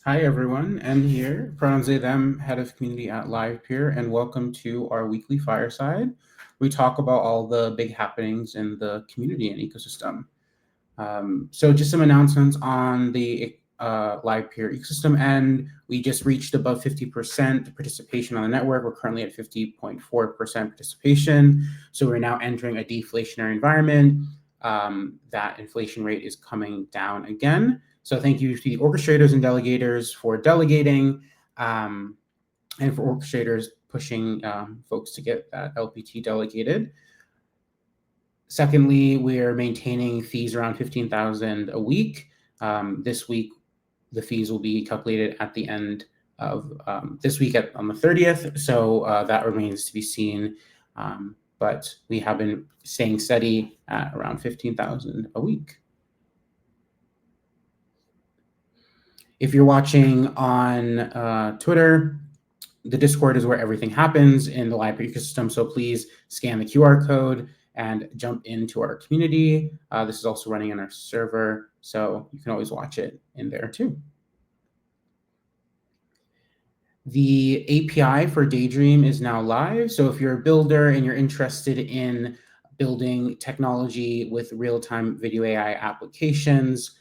Hi everyone, M here, pronouns they them, head of community at Livepeer, and welcome to our weekly Fireside. We talk about all the big happenings in the community and ecosystem. So just some announcements on the Livepeer ecosystem end. We just reached above 50% participation on the network. We're currently at 50.4% participation. So we're now entering a deflationary environment. That inflation rate is coming down again. So thank you to the orchestrators and delegators for delegating, and for orchestrators pushing folks to get that LPT delegated. Secondly, we are maintaining fees around 15,000 a week. This week, the fees will be calculated at the end of this week on the 30th. So that remains to be seen. But we have been staying steady at around 15,000 a week. If you're watching on Twitter, the Discord is where everything happens in the Livepeer ecosystem. So please scan the QR code and jump into our community. This is also running on our server, so you can always watch it in there too. The API for Daydream is now live. So if you're a builder and you're interested in building technology with real-time video AI applications,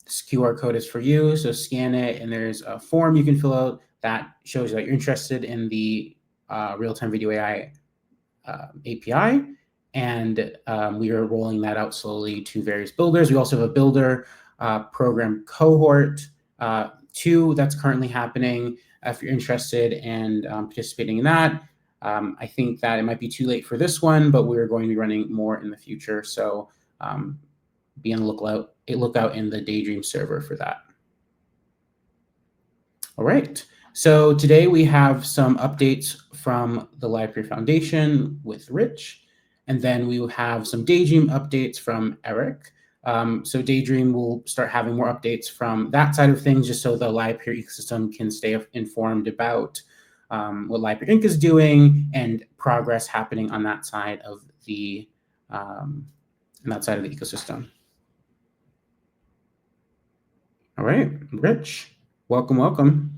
this QR code is for you. So scan it, and there's a form you can fill out that shows that you're interested in the real-time video AI API. And we are rolling that out slowly to various builders. We also have a builder program cohort 2 that's currently happening. If you're interested in participating in that, I think that it might be too late for this one, but we're going to be running more in the future. So be on the lookout in the Daydream server for that. All right. So today we have some updates from the Livepeer Foundation with Rich, and then we will have some Daydream updates from Eric. So Daydream will start having more updates from that side of things, just so the Livepeer ecosystem can stay informed about what Livepeer Inc. is doing and progress happening on that side of the ecosystem. All right, Rich, welcome.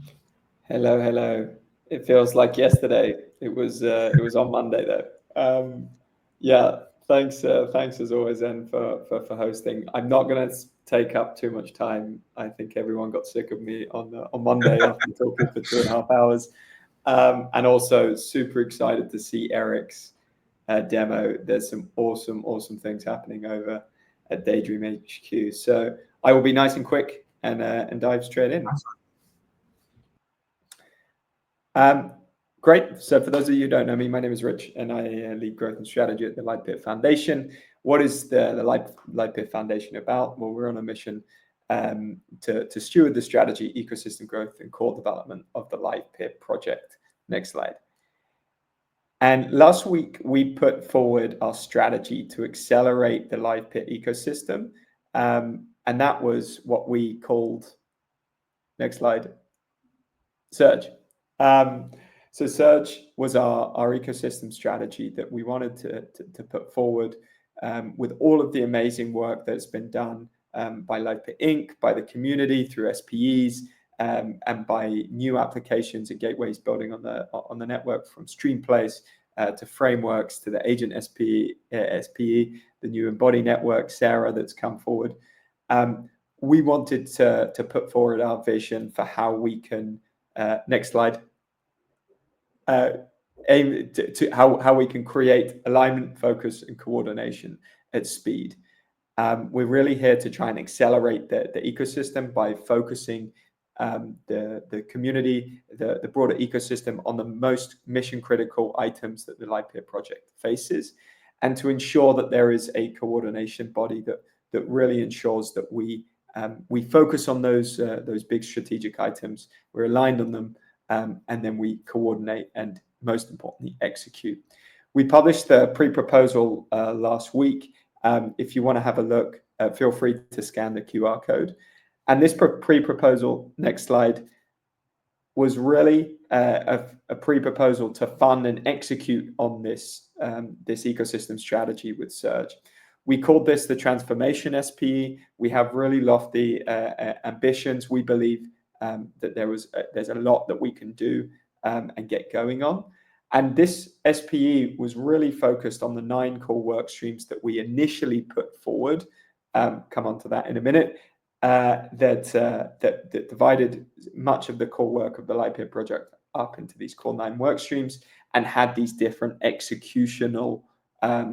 Hello. It feels like yesterday. It was on Monday though. Yeah, thanks as always, Zen, for hosting. I'm not going to take up too much time. I think everyone got sick of me on Monday after talking for 2.5 hours. And also super excited to see Eric's demo. There's some awesome things happening over at Daydream HQ. So I will be nice and quick and dive straight in. Great. So for those of you who don't know me, my name is Rich, and I lead growth and strategy at the Livepeer Foundation. What is the Livepeer Foundation about? Well, we're on a mission to steward the strategy, ecosystem growth, and core development of the Livepeer project. Next slide. And last week, we put forward our strategy to accelerate the Livepeer ecosystem. And that was what we called, next slide, Surge. So Surge was our ecosystem strategy that we wanted to put forward with all of the amazing work that's been done by Livepeer Inc., by the community through SPEs, and by new applications and gateways building on the network, from Streamplace to frameworks to the agent SPE, the new Embody network, Sarah, that's come forward. we wanted to put forward our vision for how we can, next slide, aim to how we can create alignment, focus, and coordination at speed. We're really here to try and accelerate the ecosystem by focusing the community, the broader ecosystem on the most mission critical items that the Livepeer project faces, and to ensure that there is a coordination body that really ensures that we focus on those big strategic items, we're aligned on them, and then we coordinate and, most importantly, execute. We published the pre-proposal last week. If you want to have a look, feel free to scan the QR code. And this pre-proposal, next slide, was really a pre-proposal to fund and execute on this ecosystem strategy with Surge. We called this the Transformation SPE. We have really lofty ambitions. We believe that there's a lot that we can do and get going on. And this SPE was really focused on the 9 core work streams that we initially put forward. Come on to that in a minute. That divided much of the core work of the Livepeer project up into these core 9 work streams and had these different executional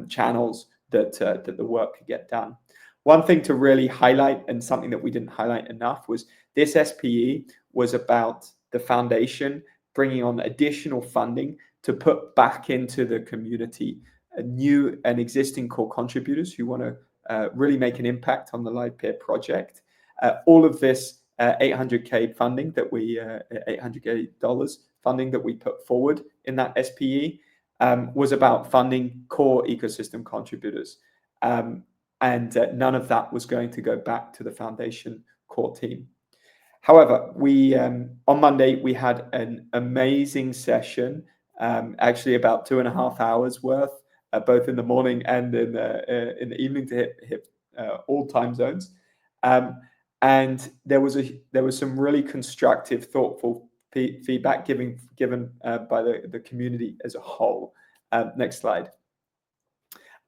channels that the work could get done. One thing to really highlight, and something that we didn't highlight enough, was this SPE was about the foundation bringing on additional funding to put back into the community new and existing core contributors who want to really make an impact on the Livepeer project. All of this $800K funding that we $800K funding that we put forward in that SPE was about funding core ecosystem contributors, and none of that was going to go back to the foundation core team. However, we on Monday we had an amazing session, actually about 2.5 hours worth, both in the morning and in the evening to hit all time zones. And there was some really constructive, thoughtful feedback given by the community as a whole. Next slide.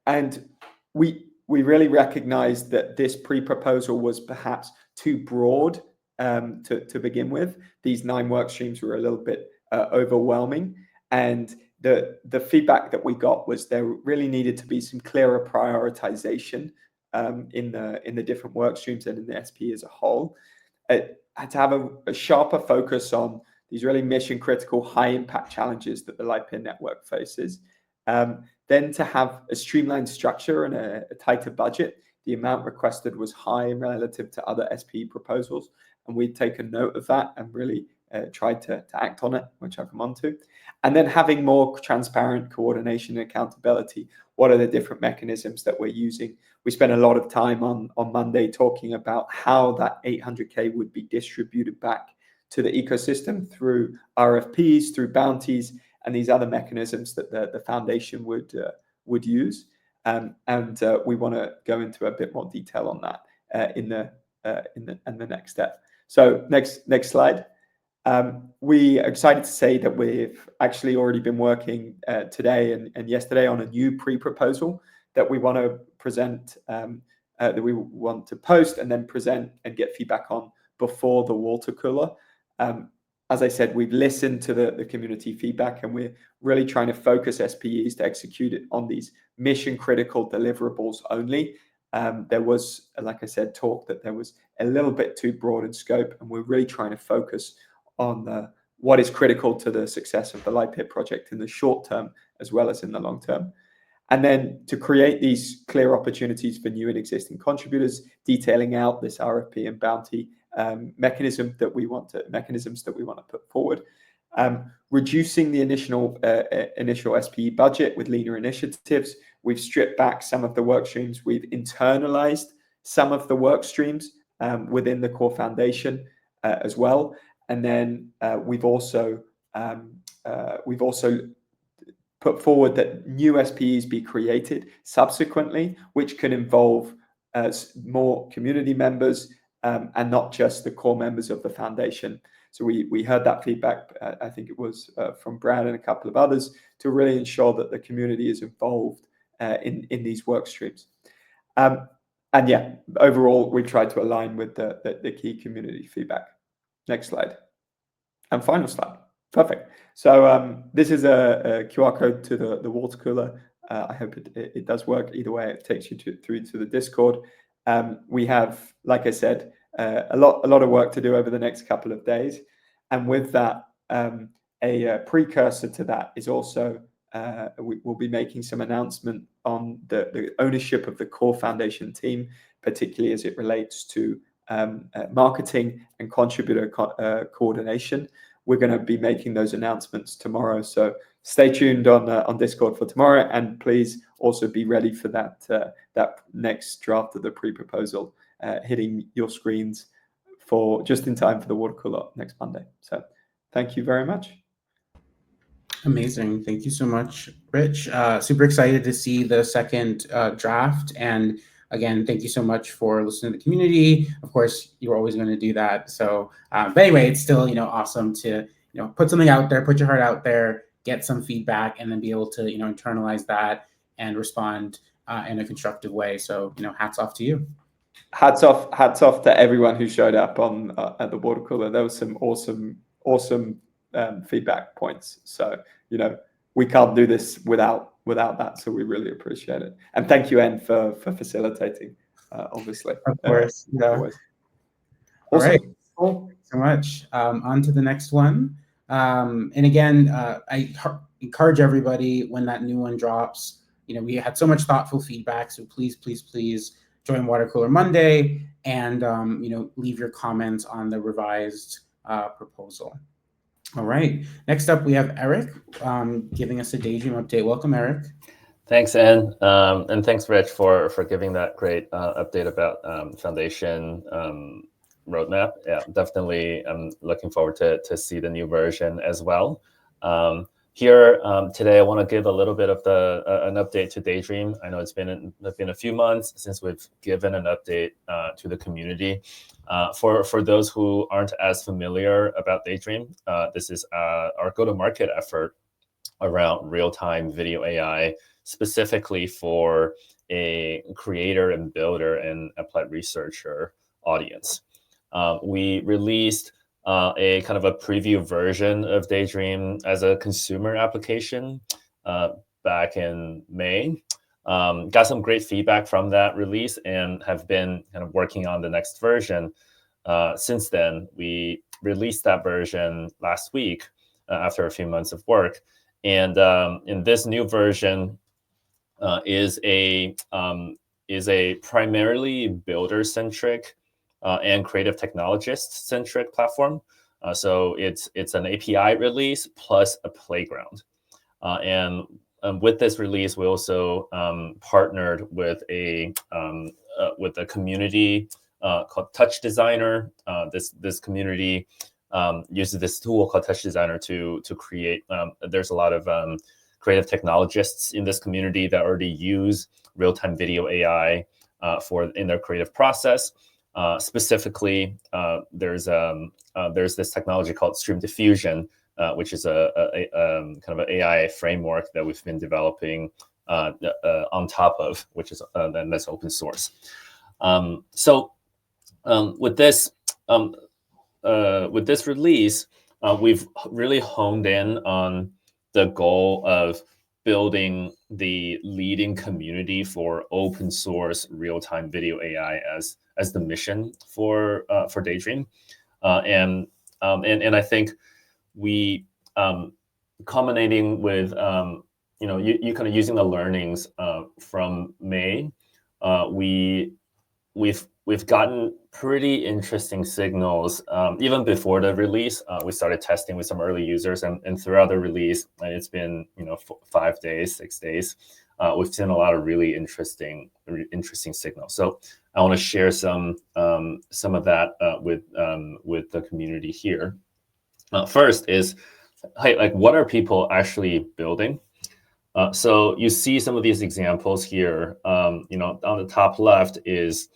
And we really recognized that this pre-proposal was perhaps too broad to begin with. These 9 work streams were a little bit overwhelming, and the feedback that we got was there really needed to be some clearer prioritization in the different work streams and in the SP as a whole. It had to have a sharper focus on these really mission critical, high impact challenges that the Livepeer network faces. Then to have a streamlined structure and a tighter budget. The amount requested was high relative to other SPE proposals, and we'd taken note of that and really tried to act on it, which I'll come on to. And then having more transparent coordination and accountability. What are the different mechanisms that we're using? We spent a lot of time on Monday talking about how that 800K would be distributed back to the ecosystem through RFPs, through bounties, and these other mechanisms that the foundation would use. And we want to go into a bit more detail on that in the next step. So next slide. We are excited to say that we've actually already been working today and yesterday on a new pre-proposal that we want to present, that we want to post and then present and get feedback on before the water cooler. As I said, we've listened to the community feedback, and we're really trying to focus SPEs to execute it on these mission critical deliverables only. There was, like I said, talk that there was a little bit too broad in scope, and we're really trying to focus on what is critical to the success of the Livepeer project in the short term as well as in the long term. And then to create these clear opportunities for new and existing contributors, detailing out this RFP and bounty mechanisms that we want to put forward. Reducing the initial SPE budget with leaner initiatives. We've stripped back some of the work streams. We've internalized some of the work streams within the core foundation as well. And then we've also put forward that new SPEs be created subsequently, which can involve more community members and not just the core members of the foundation. So we heard that feedback, I think it was from Brad and a couple of others, to really ensure that the community is involved in these work streams. And yeah, overall, we tried to align with the key community feedback. Next slide. And final slide. Perfect. So this is a QR code to the water cooler. I hope it does work. Either way, it takes you through to the Discord. We have, like I said, a lot of work to do over the next couple of days. And with that, a precursor to that is also we will be making some announcement on the ownership of the core foundation team, particularly as it relates to marketing and contributor coordination. We're going to be making those announcements tomorrow, so stay tuned on Discord for tomorrow, and please also be ready for that next draft of the pre-proposal hitting your screens for just in time for the water cooler next Monday. So thank you very much. Amazing. Thank you so much, Rich. Super excited to see the second draft. And again, thank you so much for listening to the community. Of course, you were always going to do that. So, but anyway, it's still, awesome to, put something out there, put your heart out there, get some feedback, and then be able to, internalize that and respond in a constructive way. So, hats off to you. Hats off to everyone who showed up on at the water cooler. There was some awesome feedback points. So, we can't do this without that. So we really appreciate it. And thank you, En, for facilitating, obviously. Of course. Always. All right. Cool. Thanks so much. On to the next one. And again, I encourage everybody when that new one drops. We had so much thoughtful feedback. So please join Water Cooler Monday and, leave your comments on the revised proposal. All right. Next up, we have Eric giving us a Daydream update. Welcome, Eric. Thanks, En. And thanks, Rich, for giving that great update about Foundation roadmap. Yeah, definitely. I'm looking forward to see the new version as well. Here today, I want to give a little bit of an update to Daydream. I know it's been a few months since we've given an update to the community. For those who aren't as familiar about Daydream, this is our go-to-market effort around real-time video AI, specifically for a creator and builder and applied researcher audience. We released a kind of a preview version of Daydream as a consumer application back in May. Got some great feedback from that release and have been kind of working on the next version. Since then, we released that version last week after a few months of work. And in this new version is a primarily builder-centric and creative technologist-centric platform. So it's an API release plus a playground. And with this release, we also partnered with a community called Touch Designer. This community uses this tool called Touch Designer to create. There's a lot of creative technologists in this community that already use real-time video AI in their creative process. Specifically, there's this technology called Stream Diffusion, which is a kind of an AI framework that we've been developing on top of, which is then that's open source. So with this release, we've really honed in on the goal of building the leading community for open source real-time video AI as the mission for Daydream, and I think we culminating with you kind of using the learnings from May, we've gotten pretty interesting signals even before the release. We started testing with some early users, and throughout the release, and it's been 5 days, 6 days. We've seen a lot of really interesting signals. So I want to share some of that with the community here. First is, hey, like what are people actually building? So you see some of these examples here. On the top left is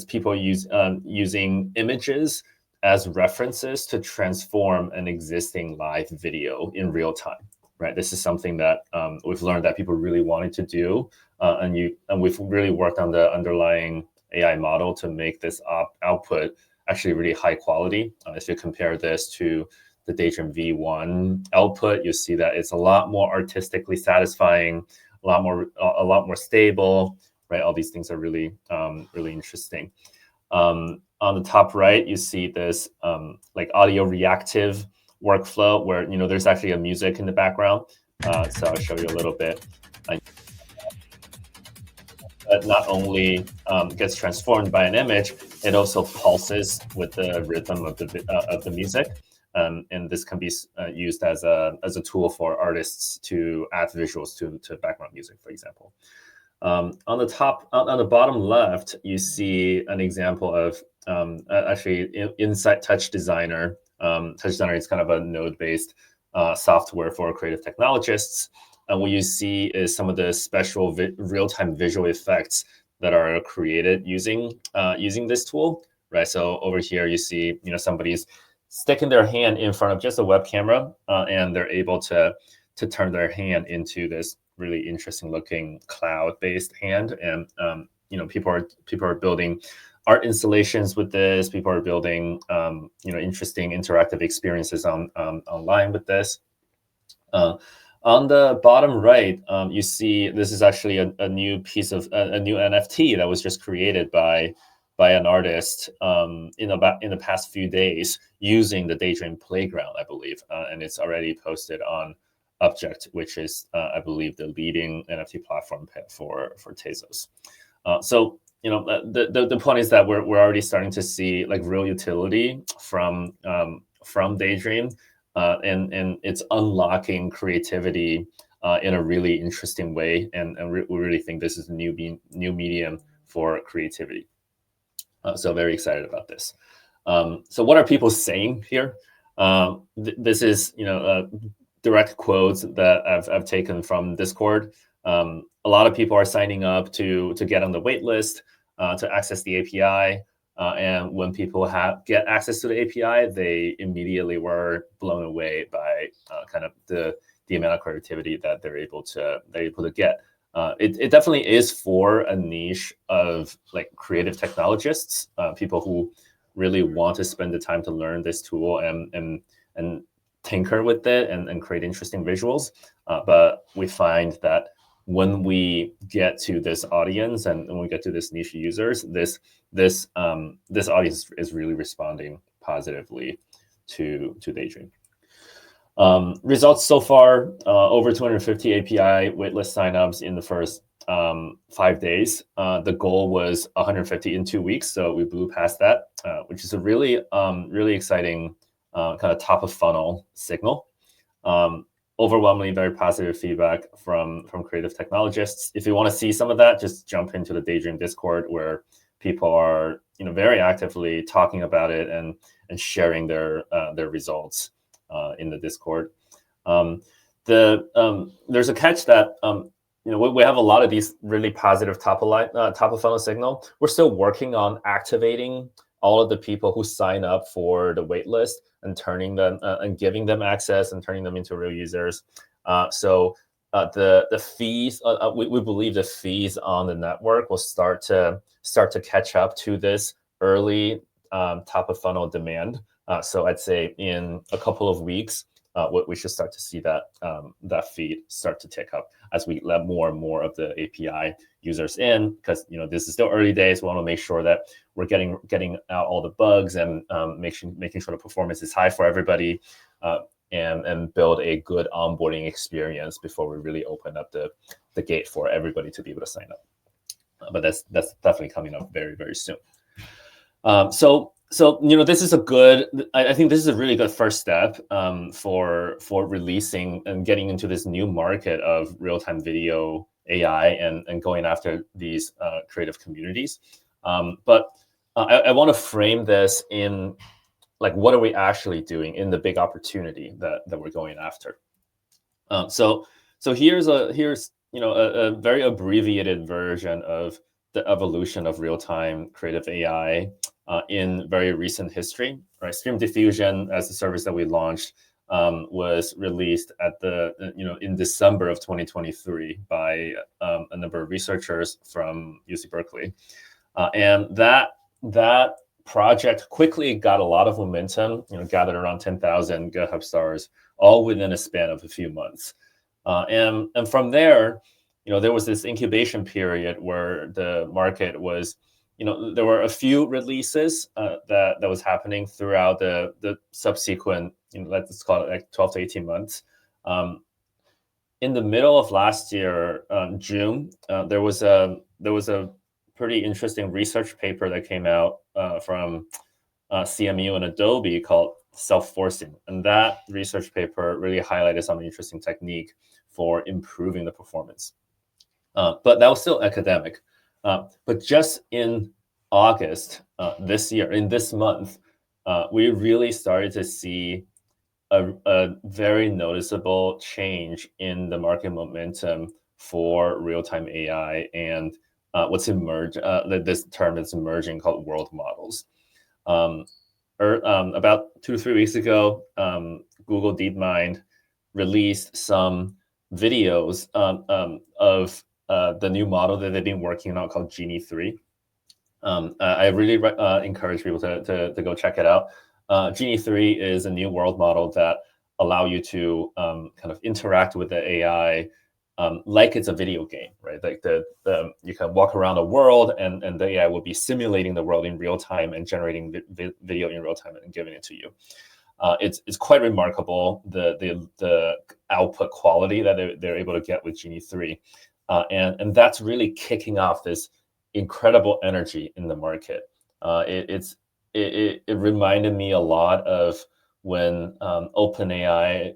people using images as references to transform an existing live video in real time. right? This is something that we've learned that people really wanted to do, and we've really worked on the underlying AI model to make this output actually really high quality. If you compare this to the Daydream V1 output, you see that it's a lot more artistically satisfying, a lot more stable, right? All these things are really really interesting. On the top right, you see this like audio reactive workflow where there's actually a music in the background. So I'll show you a little bit. But not only gets transformed by an image, it also pulses with the rhythm of the music. And this can be used as a tool for artists to add visuals to background music, for example. On the bottom left, you see an example of actually inside Touch Designer. Touch Designer is kind of a node-based software for creative technologists. And what you see is some of the special real-time visual effects that are created using this tool, right? So over here, you see somebody's sticking their hand in front of just a web camera, and they're able to turn their hand into this really interesting looking cloud-based hand. And people are building art installations with this. People are building interesting interactive experiences online with this. On the bottom right, you see this is actually a new piece of a new NFT that was just created by an artist in the past few days using the Daydream Playground, I believe, and it's already posted on Object, which is I believe the leading NFT platform for Tezos. So the point is that we're already starting to see like real utility from Daydream. And it's unlocking creativity in a really interesting way, and we really think this is a new medium for creativity. So very excited about this. So what are people saying here? This is direct quotes that I've taken from Discord. A lot of people are signing up to get on the wait list to access the API. And when people get access to the API, they immediately were blown away by kind of the amount of creativity that they're able to get. It definitely is for a niche of like creative technologists, people who really want to spend the time to learn this tool and tinker with it and create interesting visuals. But we find that when we get to this audience and when we get to this niche users, this audience is really responding positively to Daydream. Results so far, over 250 API waitlist signups in the first 5 days. The goal was 150 in 2 weeks, so we blew past that, which is a really exciting kind of top of funnel signal. Overwhelmingly very positive feedback from creative technologists. If you want to see some of that, just jump into the Daydream Discord where people are very actively talking about it and sharing their results in the Discord. There's a catch that we have a lot of these really positive top of funnel signal. We're still working on activating all of the people who sign up for the waitlist and turning them and giving them access and turning them into real users. So the fees, we believe the fees on the network will start to catch up to this early top of funnel demand. So I'd say in a couple of weeks, we should start to see that feed start to tick up as we let more and more of the API users in, because this is still early days. We want to make sure that we're getting out all the bugs and making sure the performance is high for everybody, and build a good onboarding experience before we really open up the gate for everybody to be able to sign up. But that's definitely coming up very, very soon. So this is I think this is a really good first step for releasing and getting into this new market of real-time video AI and going after these creative communities. But I want to frame this in like, what are we actually doing in the big opportunity that we're going after? So here's a very abbreviated version of the evolution of real-time creative AI in very recent history. Right, Stream Diffusion as a service that we launched was released at in December of 2023 by a number of researchers from UC Berkeley, and that project quickly got a lot of momentum. Gathered around 10,000 GitHub stars, all within a span of a few months, and from there, there was this incubation period where the market was. There were a few releases that was happening throughout the subsequent, let's call it like 12 to 18 months. In the middle of last year, June, there was a pretty interesting research paper that came out from CMU and Adobe called self-forcing, and that research paper really highlighted some interesting technique for improving the performance. But that was still academic. But just in August this year, in this month, we really started to see a very noticeable change in the market momentum for real-time AI and what's emerged, this term that's emerging called world models. About 2 to 3 weeks ago, Google DeepMind released some videos of the new model that they've been working on called Genie 3. I really encourage people to go check it out. Genie 3 is a new world model that allow you to kind of interact with the AI like it's a video game, right? Like you can walk around the world and the AI will be simulating the world in real time and generating video in real time and giving it to you. It's quite remarkable the output quality that they're able to get with Genie 3. And that's really kicking off this incredible energy in the market. It reminded me a lot of when OpenAI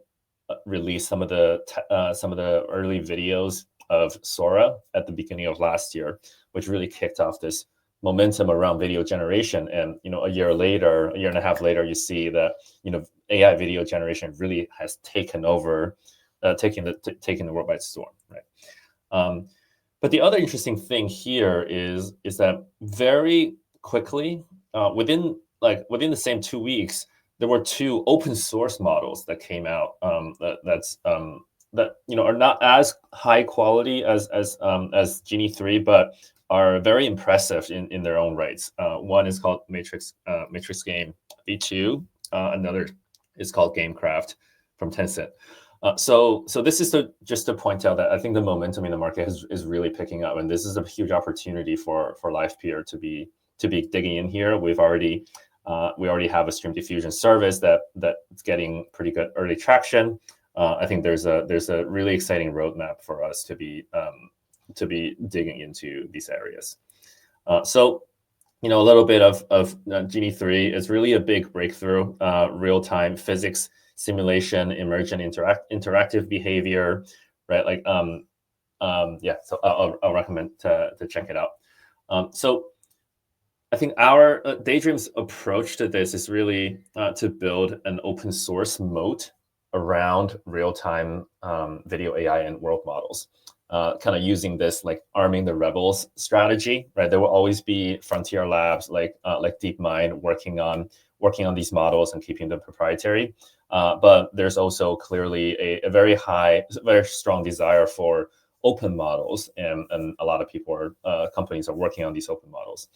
released some of the early videos of Sora at the beginning of last year, which really kicked off this momentum around video generation. And a year and a half later, you see that AI video generation really has taken over, taking the world by storm, right? But the other interesting thing here is that very quickly, within the same 2 weeks, there were 2 open source models that came out that are not as high quality as Genie 3, but are very impressive in their own rights. One is called Matrix Game V2. Another is called Gamecraft from Tencent. So this is just to point out that I think the momentum in the market is really picking up, and this is a huge opportunity for Livepeer to be digging in here. We already have a stream diffusion service that's getting pretty good early traction. I think there's a really exciting roadmap for us to be digging into these areas. So a little bit of Genie 3 is really a big breakthrough. Real-time physics simulation, emergent interactive behavior, right? Like so I'll recommend to check it out. So I think our Daydream's approach to this is really to build an open source moat around real-time video AI and world models, kind of using this like arming the rebels strategy, right? There will always be frontier labs like DeepMind working on these models and keeping them proprietary. But there's also clearly a very strong desire for open models, and a lot of companies are working on these open models.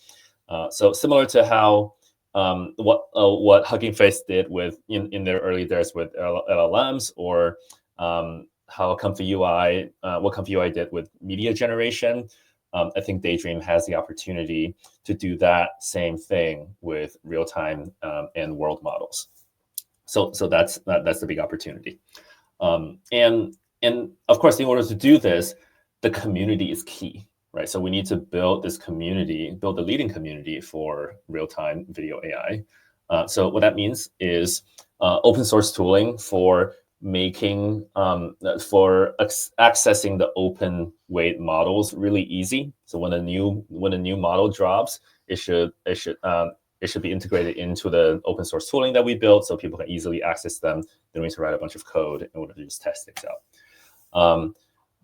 So similar to how what Hugging Face did in their early days with LLMs, or how Comfy UI, what Comfy UI did with media generation. I think Daydream has the opportunity to do that same thing with real-time and world models. So that's the big opportunity. And of course, in order to do this, the community is key, right? So we need to build the leading community for real-time video AI. So what that means is open source tooling for making accessing the open weight models really easy. So when a new model drops, it should be integrated into the open source tooling that we built, so people can easily access them. They don't need to write a bunch of code in order to just test things out.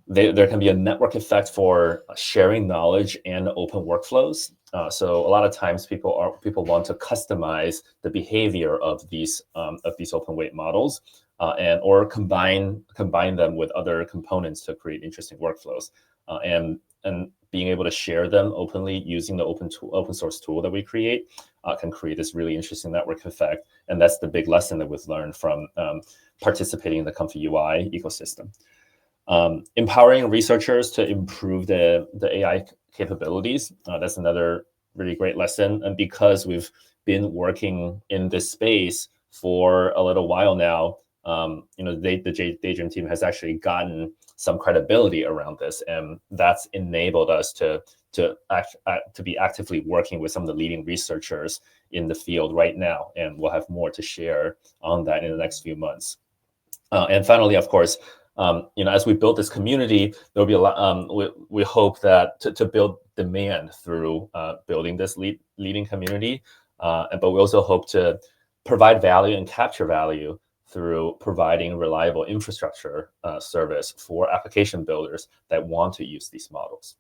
There can be a network effect for sharing knowledge and open workflows. So a lot of times people want to customize the behavior of these open weight models. or combine them with other components to create interesting workflows, and being able to share them openly using the open source tool that we create can create this really interesting network effect. And that's the big lesson that we've learned from participating in the Comfy UI ecosystem. Empowering researchers to improve the AI capabilities. That's another really great lesson. And because we've been working in this space for a little while now, the Daydream team has actually gotten some credibility around this, and that's enabled us to be actively working with some of the leading researchers in the field right now, and we'll have more to share on that in the next few months. And finally, of course, as we build this community, there'll be a lot. We hope that to build demand through building this leading community, but we also hope to provide value and capture value through providing reliable infrastructure service for application builders that want to use these models.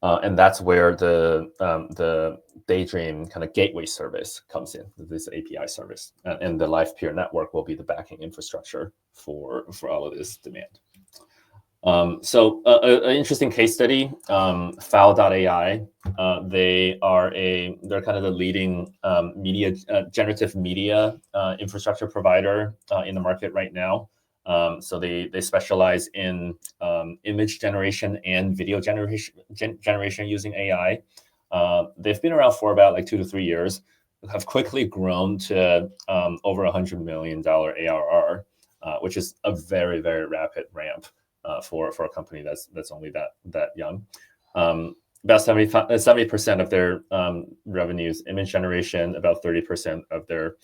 And that's where the Daydream kind of gateway service comes in, this API service. And the Livepeer network will be the backing infrastructure for all of this demand. So an interesting case study, Fowl.ai. They're kind of the leading generative media infrastructure provider in the market right now. So they specialize in image generation and video generation using AI. They've been around for about 2 to 3 years, have quickly grown to over $100 million ARR, which is a very, very rapid ramp for a company that's only that young. About 70% of their revenues image generation, about 30% of their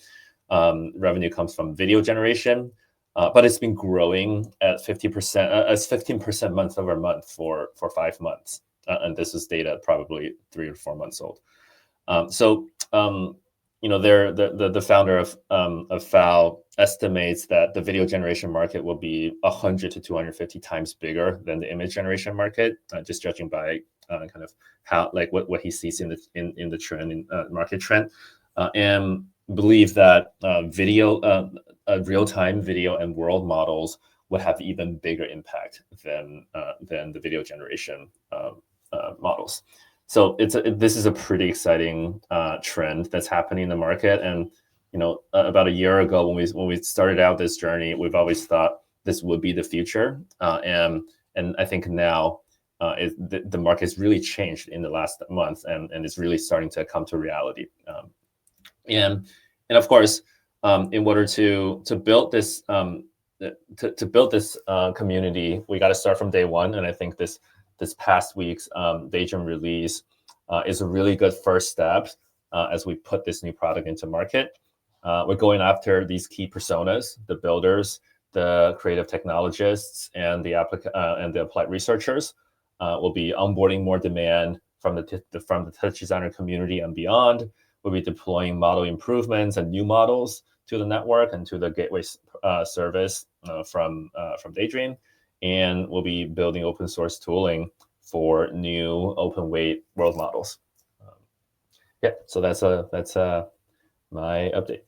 revenue comes from video generation. But it's been growing at 15% month over month for 5 months. And this is data probably 3 or 4 months old. The founder of Fowl estimates that the video generation market will be 100 to 250 times bigger than the image generation market, just judging by kind of how what he sees in the trend, market trend, and believe that real-time video and world models would have even bigger impact than the video generation models. So this is a pretty exciting trend that's happening in the market. And about a year ago when we started out this journey, we've always thought this would be the future. And I think now the market's really changed in the last month, and it's really starting to come to reality. And of course, in order to build this community, we got to start from day one. And I think this past week's Daydream release is a really good first step as we put this new product into market. We're going after these key personas: the builders, the creative technologists, and the applied researchers. We'll be onboarding more demand from the touch designer community and beyond. We'll be deploying model improvements and new models to the network and to the gateway service from Daydream. And we'll be building open source tooling for new open weight world models. So that's my update.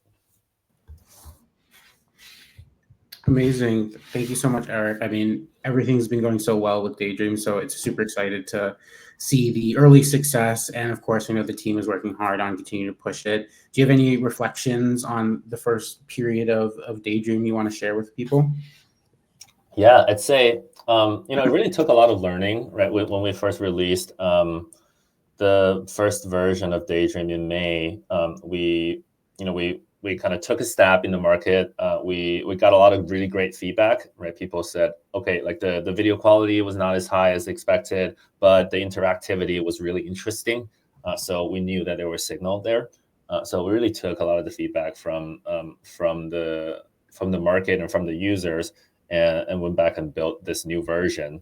Amazing. Thank you so much, Eric. I mean, everything's been going so well with Daydream, so it's super excited to see the early success. And of course, the team is working hard on continuing to push it. Do you have any reflections on the first period of Daydream you want to share with people? Yeah, I'd say, it really took a lot of learning, right? When we first released the first version of Daydream in May, we kind of took a stab in the market. We got a lot of really great feedback, right? People said, okay, the video quality was not as high as expected, but the interactivity was really interesting. So we knew that there was signal there. So we really took a lot of the feedback from the market and from the users, and went back and built this new version,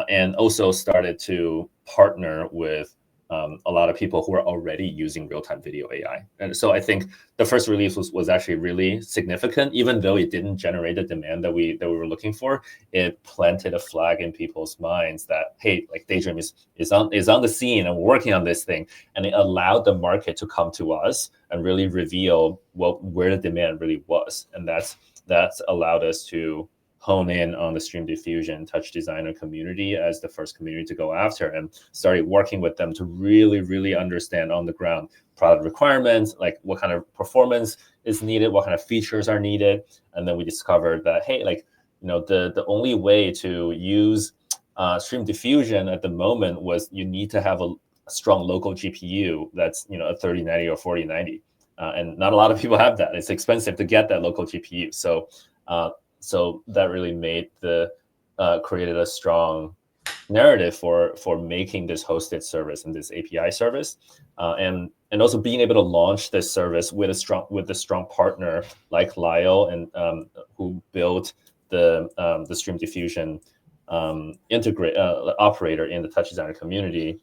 and also started to partner with a lot of people who are already using real-time video AI. And so I think the first release was actually really significant, even though it didn't generate the demand that we were looking for. It planted a flag in people's minds that, hey, like Daydream is on the scene and we're working on this thing. And it allowed the market to come to us and really reveal where the demand really was. And that's allowed us to hone in on the stream diffusion touch designer community as the first community to go after, and started working with them to really understand on the ground product requirements, like what kind of performance is needed, what kind of features are needed. And then we discovered that, hey, like, the only way to use stream diffusion at the moment was you need to have a strong local GPU that's a 3090 or 4090. And not a lot of people have that. It's expensive to get that local GPU. So that really made created a strong narrative for making this hosted service and this API service, and also being able to launch this service with a strong partner like Lyle, and who built the stream diffusion operator in the touch designer community,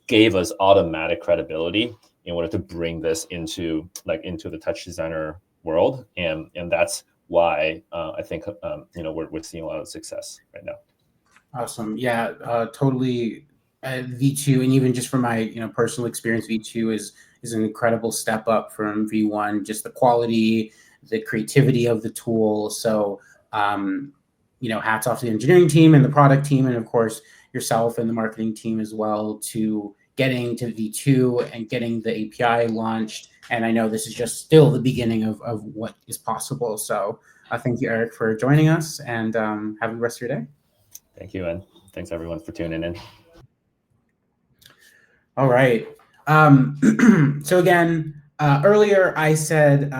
gave us automatic credibility in order to bring this into the touch designer world, and that's why I think we're seeing a lot of success right now. Awesome. Yeah, totally. V2, and even just from my personal experience, V2 is an incredible step up from V1. Just the quality, the creativity of the tool. So hats off to the engineering team and the product team, and of course yourself and the marketing team as well, to getting to V2 and getting the API launched. And I know this is just still the beginning of what is possible. So thank you, Eric, for joining us, and have a good rest of your day. Thank you, and thanks everyone for tuning in. All right. So again, earlier I said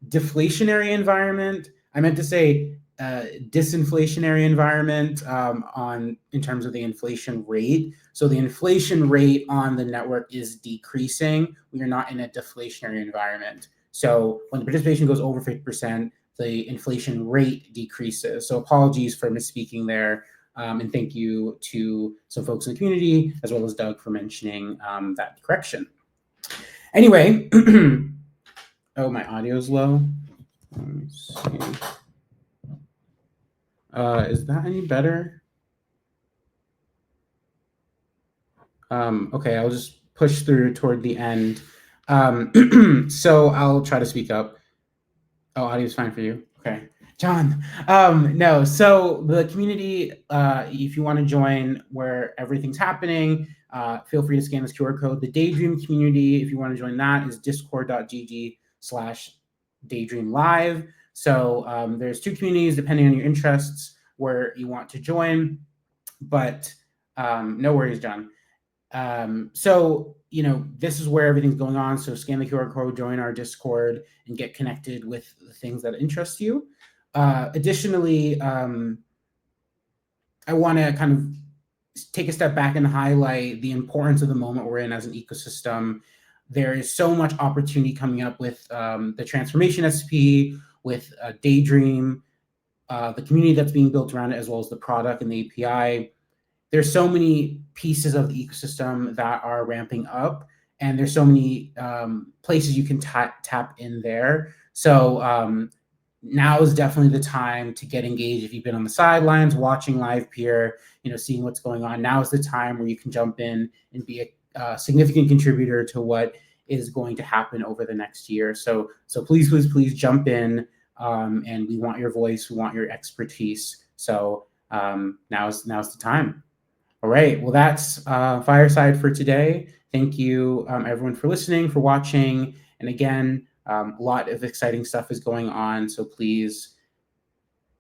deflationary environment. I meant to say disinflationary environment in terms of the inflation rate. So the inflation rate on the network is decreasing. We are not in a deflationary environment. So when the participation goes over 50%, the inflation rate decreases. So apologies for misspeaking there. And thank you to some folks in the community, as well as Doug, for mentioning that correction. Anyway, oh, my audio is low. Let me see. Is that any better? Okay, I'll just push through toward the end. So I'll try to speak up. Oh, audio is fine for you. Okay. John, no. So the community, if you want to join where everything's happening, feel free to scan this QR code. The Daydream community, if you want to join that, is discord.gg/daydreamlive. So there's two communities depending on your interests where you want to join, but no worries, John. So this is where everything's going on. So scan the QR code, join our Discord, and get connected with the things that interest you. Additionally, I want to kind of take a step back and highlight the importance of the moment we're in as an ecosystem. There is so much opportunity coming up with the Transformation SP, with Daydream, the community that's being built around it, as well as the product and the API. There's so many pieces of the ecosystem that are ramping up, and there's so many places you can tap in there. So now is definitely the time to get engaged. If you've been on the sidelines watching Livepeer, seeing what's going on, now is the time where you can jump in and be a significant contributor to what is going to happen over the next year. So please jump in, and we want your voice, we want your expertise. So now's the time. All right, well, that's Fireside for today. Thank you, everyone, for listening, for watching. And again, a lot of exciting stuff is going on, so please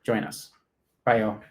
join us. Bye, y'all.